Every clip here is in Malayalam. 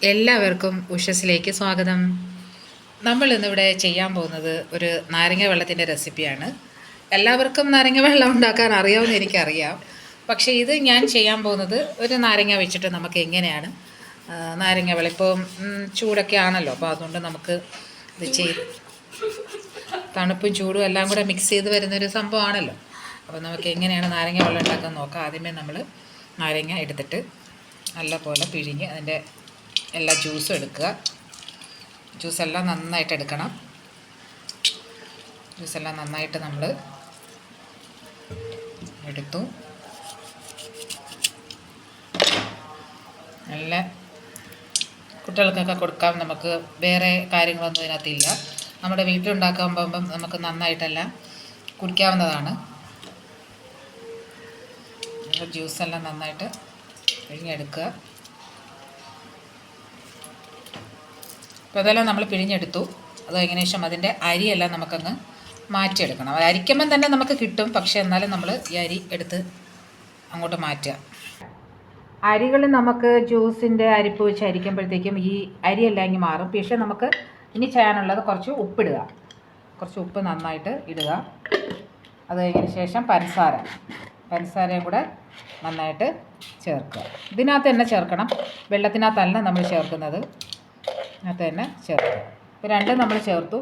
എല്ലാവർക്കും ഉഷസ്സിലേക്ക് സ്വാഗതം. നമ്മൾ ഇന്നിവിടെ ചെയ്യാൻ പോകുന്നത് ഒരു നാരങ്ങ വെള്ളത്തിൻ്റെ റെസിപ്പിയാണ്. എല്ലാവർക്കും നാരങ്ങ വെള്ളം ഉണ്ടാക്കാൻ അറിയാമെന്ന് എനിക്കറിയാം. പക്ഷേ ഇത് ഞാൻ ചെയ്യാൻ പോകുന്നത് ഒരു നാരങ്ങ വെച്ചിട്ട് നമുക്ക് എങ്ങനെയാണ് നാരങ്ങ വെള്ളം, ഇപ്പോൾ ചൂടൊക്കെ ആണല്ലോ, അപ്പോൾ അതുകൊണ്ട് നമുക്ക് ഇത് തണുപ്പും ചൂടും എല്ലാം കൂടെ മിക്സ് ചെയ്ത് വരുന്നൊരു സംഭവമാണല്ലോ. അപ്പോൾ നമുക്ക് എങ്ങനെയാണ് നാരങ്ങ വെള്ളം ഉണ്ടാക്കാൻ നോക്കാം. ആദ്യമേ നമ്മൾ നാരങ്ങ എടുത്തിട്ട് നല്ലപോലെ പിഴിഞ്ഞ് അതിൻ്റെ എല്ലാ ജ്യൂസും എടുക്കുക. ജ്യൂസെല്ലാം നന്നായിട്ട് എടുക്കണം. ജ്യൂസെല്ലാം നന്നായിട്ട് നമ്മൾ എടുത്തു. നല്ല കുട്ടികൾക്കൊക്കെ കൊടുക്കാം. നമുക്ക് വേറെ കാര്യങ്ങളൊന്നും ഇതിനകത്തില്ല. നമ്മുടെ വീട്ടിലുണ്ടാക്കുമ്പം നമുക്ക് നന്നായിട്ടെല്ലാം കുടിക്കാവുന്നതാണ്. ജ്യൂസെല്ലാം നന്നായിട്ട് പിഴിഞ്ഞെടുക്കുക. അപ്പോൾ അതെല്ലാം നമ്മൾ പിഴിഞ്ഞെടുത്തു. അത് കഴിഞ്ഞ ശേഷം അതിൻ്റെ അരിയെല്ലാം നമുക്കങ്ങ് മാറ്റിയെടുക്കണം. അത് അരിക്കുമ്പം തന്നെ നമുക്ക് കിട്ടും, പക്ഷേ എന്നാലും നമ്മൾ ഈ അരി എടുത്ത് അങ്ങോട്ട് മാറ്റുക. അരികൾ നമുക്ക് ജ്യൂസിൻ്റെ അരിപ്പ് വെച്ച് അരിക്കുമ്പോഴത്തേക്കും ഈ അരിയെല്ലാം ഇങ്ങ് മാറും. പക്ഷേ നമുക്ക് ഇനി ചെയ്യാനുള്ളത് കുറച്ച് ഉപ്പിടുക. കുറച്ച് ഉപ്പ് നന്നായിട്ട് ഇടുക. അത് കഴിഞ്ഞ ശേഷം പഞ്ചസാരയും കൂടെ നന്നായിട്ട് ചേർക്കുക. ഇതിനകത്ത് തന്നെ ചേർക്കണം, വെള്ളത്തിനകത്തല്ല നമ്മൾ ചേർക്കുന്നത്, അതിനകത്ത് തന്നെ ചേർക്കുക. ഇപ്പോൾ രണ്ടും നമ്മൾ ചേർത്തു.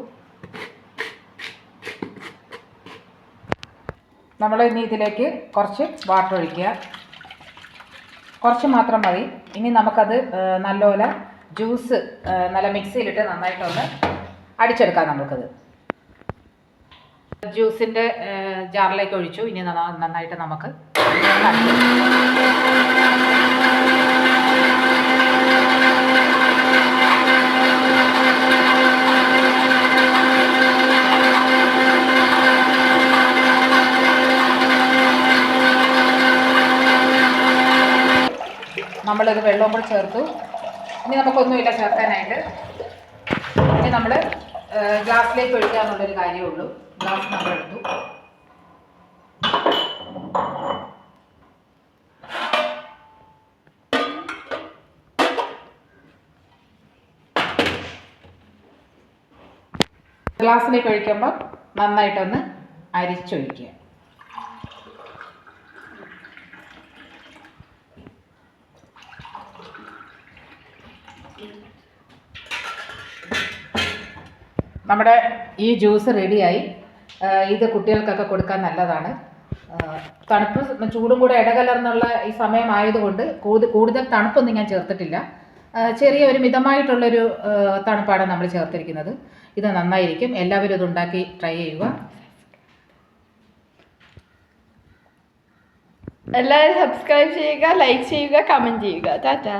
നമ്മൾ ഇനി ഇതിലേക്ക് കുറച്ച് വാട്ടർ ഒഴിക്കുക. കുറച്ച് മാത്രം മതി. ഇനി നമുക്കത് നല്ലപോലെ ജ്യൂസ് നല്ല മിക്സിയിലിട്ട് നന്നായിട്ടൊന്ന് അടിച്ചെടുക്കാം. നമുക്കത് ജ്യൂസിൻ്റെ ജാറിലേക്ക് ഒഴിച്ചു. ഇനി നന്നായിട്ട് നമുക്ക് നമ്മളിത് വെള്ളവും കൂടെ ചേർത്തു. ഇനി നമുക്കൊന്നുമില്ല ചേർക്കാനായിട്ട്. ഇനി നമ്മൾ ഗ്ലാസ്സിലേക്ക് ഒഴിക്കുക എന്നുള്ളൊരു കാര്യമേ ഉള്ളൂ. ഗ്ലാസ് നമ്മളെടുത്തു. ഗ്ലാസ്സിലേക്ക് ഒഴിക്കുമ്പോൾ നന്നായിട്ടൊന്ന് അരിച്ചൊഴിക്കുക. നമ്മുടെ ഈ ജ്യൂസ് റെഡിയായി. ഇത് കുട്ടികൾക്കൊക്കെ കൊടുക്കാൻ നല്ലതാണ്. തണുപ്പ് ചൂടും കൂടെ ഇടകലർന്നുള്ള ഈ സമയമായതുകൊണ്ട് കൂടുതൽ തണുപ്പൊന്നും ഞാൻ ചേർത്തിട്ടില്ല. ചെറിയ ഒരു മിതമായിട്ടുള്ളൊരു തണുപ്പാണ് നമ്മൾ ചേർത്തിരിക്കുന്നത്. ഇത് നന്നായിരിക്കും. എല്ലാവരും ഇത് ഉണ്ടാക്കി ട്രൈ ചെയ്യുക. എല്ലാവരും സബ്സ്ക്രൈബ് ചെയ്യുക, ലൈക്ക് ചെയ്യുക, കമൻറ്റ് ചെയ്യുക. ടാറ്റാ.